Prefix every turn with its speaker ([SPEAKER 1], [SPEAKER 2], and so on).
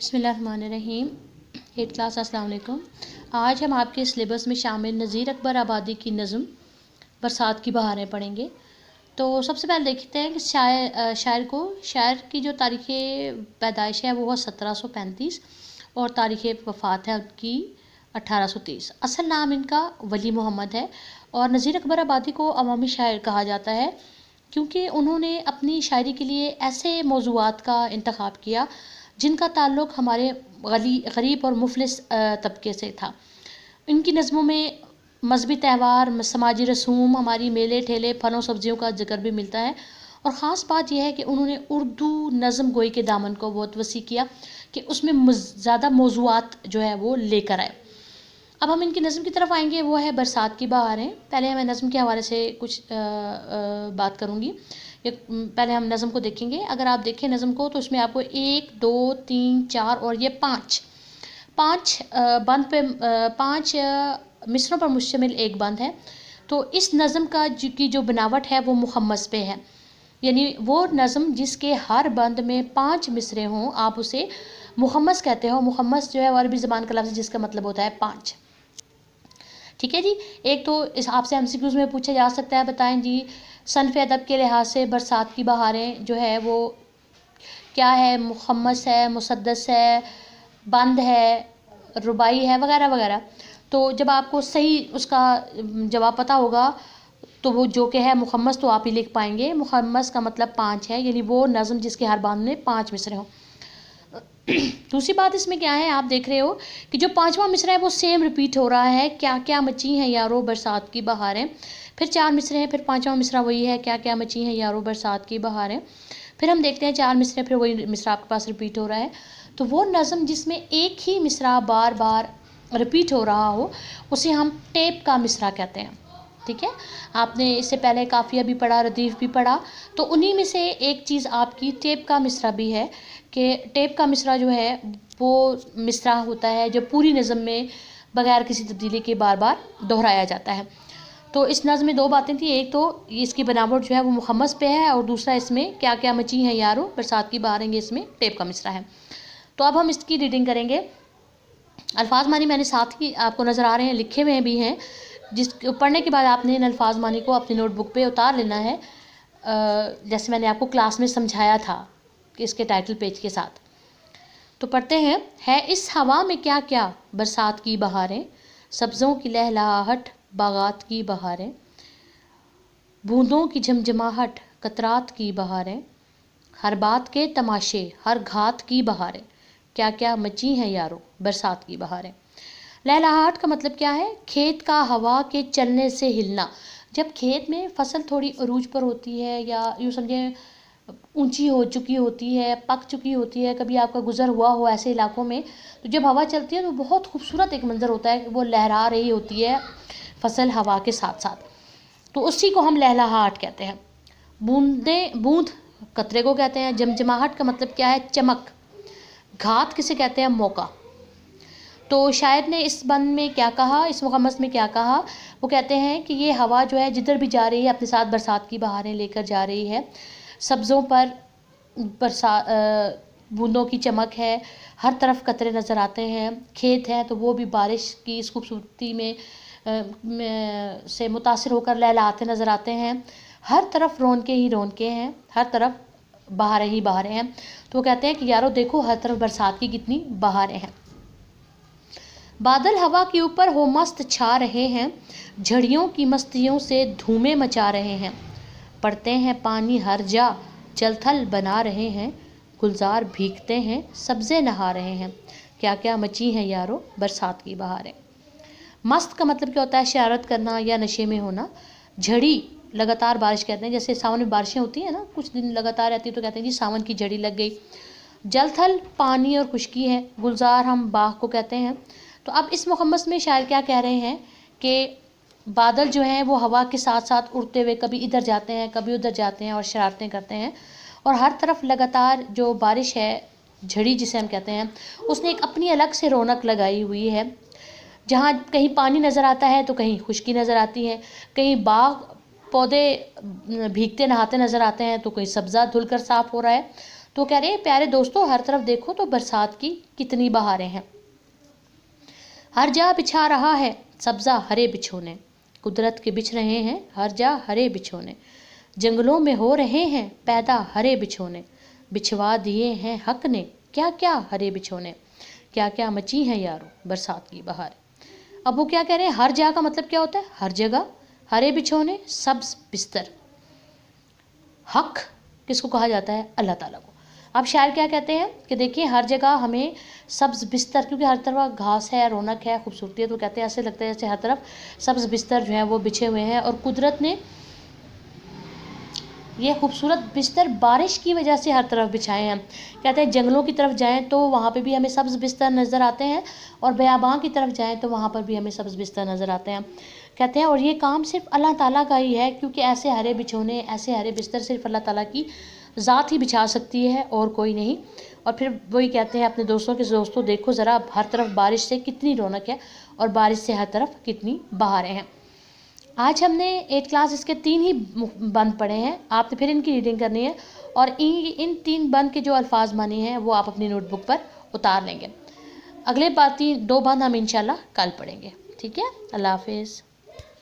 [SPEAKER 1] बिस्मिल्लाहिर्रहमानिर्रहीम। 8th class अस्सलाम वालेकुम। आज हम आपके सिलेबस में शामिल नज़ीर अकबर आबादी की नज़म बरसात की बहारें पढ़ेंगे। तो सबसे पहले देखते हैं कि शायर की जो तारीख़ पैदाइश है वो 1735 और तारीख़ वफ़ात है उनकी 1830। असल नाम इनका वली मोहम्मद है और नज़ीर अकबर आबादी को अवामी शायर कहा जाता है क्योंकि उन्होंने अपनी शायरी के लिए ऐसे मौज़ूआत का इंतखाब किया जिनका ताल्लुक़ हमारे गरीब और मुफलिस तबके से था। इनकी नज़मों में मजहबी त्यौहार, समाजी रसूम, हमारी मेले ठेले, फलों सब्जियों का जिक्र भी मिलता है। और ख़ास बात यह है कि उन्होंने उर्दू नज़म गोई के दामन को बहुत वसी किया कि उसमें ज़्यादा मौज़ूआत जो है वो लेकर आए। अब हम इनकी नज़म की तरफ आएंगे, वो है बरसात की बहारें। पहले मैं नज़म के हवाले से कुछ बात करूँगी। पहले हम नज़म को देखेंगे। अगर आप देखें नज़म को तो उसमें आपको 1, 2, 3, 4 और ये 5 बंद पे 5 मिसरों पर मुश्तमिल एक बंद है। तो इस नज़म की जो बनावट है वो मुखम्मस पे है, यानी वो नज़म जिसके हर बंद में 5 मिसरे हों आप उसे मुखम्मस कहते हो। मुखम्मस जो है वो अरबी ज़बान का लफ्ज़ है जिसका मतलब होता है 5। ठीक है जी। एक तो इस आपसे एमसीक्यूज़ में पूछा जा सकता है, बताएं जी सनफ़ अदब के लिहाज से बरसात की बहारें जो है वो क्या है, मुखम्मस है, मुसद्दस है, बंद है, रुबाई है, वगैरह वगैरह। तो जब आपको सही उसका जवाब पता होगा तो वो जो कि है मुखम्मस तो आप ही लिख पाएंगे। मुखम्मस का मतलब 5 है, यानी वो नज़म जिसके हर बंद में 5 मिसरे हों। दूसरी बात इसमें क्या है, आप देख रहे हो कि जो 5वां मिसरा है वो सेम रिपीट हो रहा है। क्या क्या मची हैं यारो बरसात की बहारें। फिर 4 मिसरे हैं, फिर 5वां मिसरा वही है, क्या क्या मची हैं यारो बरसात की बहारें। फिर हम देखते हैं 4 मिसरे, फिर वही मिसरा आपके पास रिपीट हो रहा है। तो वो नज़म जिसमें एक ही मिसरा बार बार रिपीट हो रहा हो उसे हम टेप का मिसरा कहते हैं। ठीक है, आपने इससे पहले काफ़िया भी पढ़ा, रदीफ़ भी पढ़ा। तो उन्हीं में से एक चीज़ आपकी टेप का मिसरा भी है कि टेप का मिसरा जो है वो मिसरा होता है जो पूरी नज़म में बग़ैर किसी तब्दीली के बार बार दोहराया जाता है। तो इस नज़म में 2 बातें थी, एक तो इसकी बनावट जो है वो मुखम्मस पे है और दूसरा इसमें क्या क्या मची हैं यारो बरसात की बहारें, इसमें टेप का मिसरा है। तो अब हम इसकी रीडिंग करेंगे। अल्फाज मानी मैंने साथ ही आपको नज़र आ रहे हैं, लिखे हुए भी हैं, जिस पढ़ने के बाद आपने इन अल्फाज मानी को अपनी नोटबुक पे उतार लेना है, जैसे मैंने आपको क्लास में समझाया था कि इसके टाइटल पेज के साथ। तो पढ़ते हैं। है इस हवा में क्या क्या बरसात की बहारें, सब्ज़ों की लहलहाहट बागात की बहारें, बूंदों की झमझमाहट कतरात की बहारें, हर बात के तमाशे हर घात की बहारें, क्या क्या मची हैं यारो बरसात की बहारें। लहलहाहट का मतलब क्या है, खेत का हवा के चलने से हिलना। जब खेत में फसल थोड़ी अरूज पर होती है या यूँ समझें ऊंची हो चुकी होती है, पक चुकी होती है, कभी आपका गुजर हुआ हो ऐसे इलाकों में, तो जब हवा चलती है तो बहुत खूबसूरत एक मंज़र होता है, वो लहरा रही होती है फसल हवा के साथ साथ, तो उसी को हम लहलहाहट कहते हैं। बूंद कतरे को कहते हैं। जमजमाहट का मतलब क्या है, चमक। घात किसे कहते हैं, मौका। तो शायर ने इस बंद में क्या कहा, इस मुखम्मस में क्या कहा, वो कहते हैं कि ये हवा जो है जिधर भी जा रही है अपने साथ बरसात की बहारें लेकर जा रही है। सब्ज़ों पर बूंदों की चमक है, हर तरफ कतरे नज़र आते हैं, खेत हैं तो वो भी बारिश की इस खूबसूरती से मुतासिर होकर लहलहाते नज़र आते हैं। हर तरफ रौनकें ही रौनकें हैं, हर तरफ बहारें ही बहारें हैं। तो वो कहते हैं कि यारो देखो हर तरफ बरसात की कितनी बहारें हैं। बादल हवा के ऊपर हो मस्त छा रहे हैं, झड़ियों की मस्तियों से धूमें मचा रहे हैं, पड़ते हैं पानी हर जा जल थल बना रहे हैं, गुलजार भीगते हैं सब्ज़े नहा रहे हैं, क्या क्या मची हैं यारो बरसात की बहारें। मस्त का मतलब क्या होता है, शरारत करना या नशे में होना। झड़ी लगातार बारिश कहते हैं, जैसे सावन में बारिशें होती हैं ना, कुछ दिन लगातार रहती है तो कहते हैं जी सावन की झड़ी लग गई। जल थल पानी और खुशकी है। गुलजार हम बाग को कहते हैं। तो अब इस मुखम्मस में शायर क्या कह रहे हैं कि बादल जो हैं वो हवा के साथ साथ उड़ते हुए कभी इधर जाते हैं कभी उधर जाते हैं और शरारतें करते हैं, और हर तरफ लगातार जो बारिश है, झड़ी जिसे हम कहते हैं, उसने एक अपनी अलग से रौनक लगाई हुई है। जहाँ कहीं पानी नज़र आता है तो कहीं खुशकी नज़र आती है, कहीं बाग पौधे भीगते नहाते नज़र आते हैं तो कहीं सब्ज़ा धुलकर साफ़ हो रहा है। तो कह रहे हैं प्यारे दोस्तों हर तरफ देखो तो बरसात की कितनी बहारें हैं। हर जा बिछा रहा है सब्जा हरे बिछोने, कुदरत के बिछ रहे हैं हर जा हरे बिछोने, जंगलों में हो रहे हैं पैदा हरे बिछोने, बिछवा दिए हैं हक ने क्या क्या हरे बिछोने, क्या क्या मची हैं यारो बरसात की बहार। अब वो क्या कह रहे हैं, हर जगह का मतलब क्या होता है, हर जगह, हरे बिछोने सब्ज बिस्तर। हक किसको कहा जाता है, अल्लाह ताला को। अब शायर क्या कहते हैं कि देखिए हर जगह हमें सब्ज बिस्तर, क्योंकि हर तरफ घास है, रौनक है, खूबसूरती है, तो कहते हैं ऐसे लगता है जैसे हर तरफ सब्ज बिस्तर जो है वो बिछे हुए हैं, और कुदरत ने ये खूबसूरत बिस्तर बारिश की वजह से हर तरफ बिछाए हैं। कहते हैं जंगलों की तरफ जाएं तो वहाँ पे भी हमें सब्ज़ बिस्तर नज़र आते हैं, और बयाबां की तरफ जाएं तो वहाँ पर भी हमें सब्ज़ बिस्तर नज़र आते हैं। कहते हैं और ये काम सिर्फ अल्लाह ताला का ही है, क्योंकि ऐसे हरे बिछोने, ऐसे हरे बिस्तर सिर्फ अल्लाह ताला की ज़ात ही बिछा सकती है और कोई नहीं। और फिर वही कहते हैं अपने दोस्तों के, दोस्तों देखो ज़रा हर तरफ बारिश से कितनी रौनक है, और बारिश से हर तरफ कितनी बहारें हैं। आज हमने 8 क्लास इसके 3 ही बंद पढ़े हैं, आपने फिर इनकी रीडिंग करनी है, और इन 3 बंद के जो अल्फाज माने हैं वो आप अपनी नोटबुक पर उतार लेंगे। अगले 2 बंद हम इंशाल्लाह कल पढ़ेंगे। ठीक है, अल्लाह हाफिज़।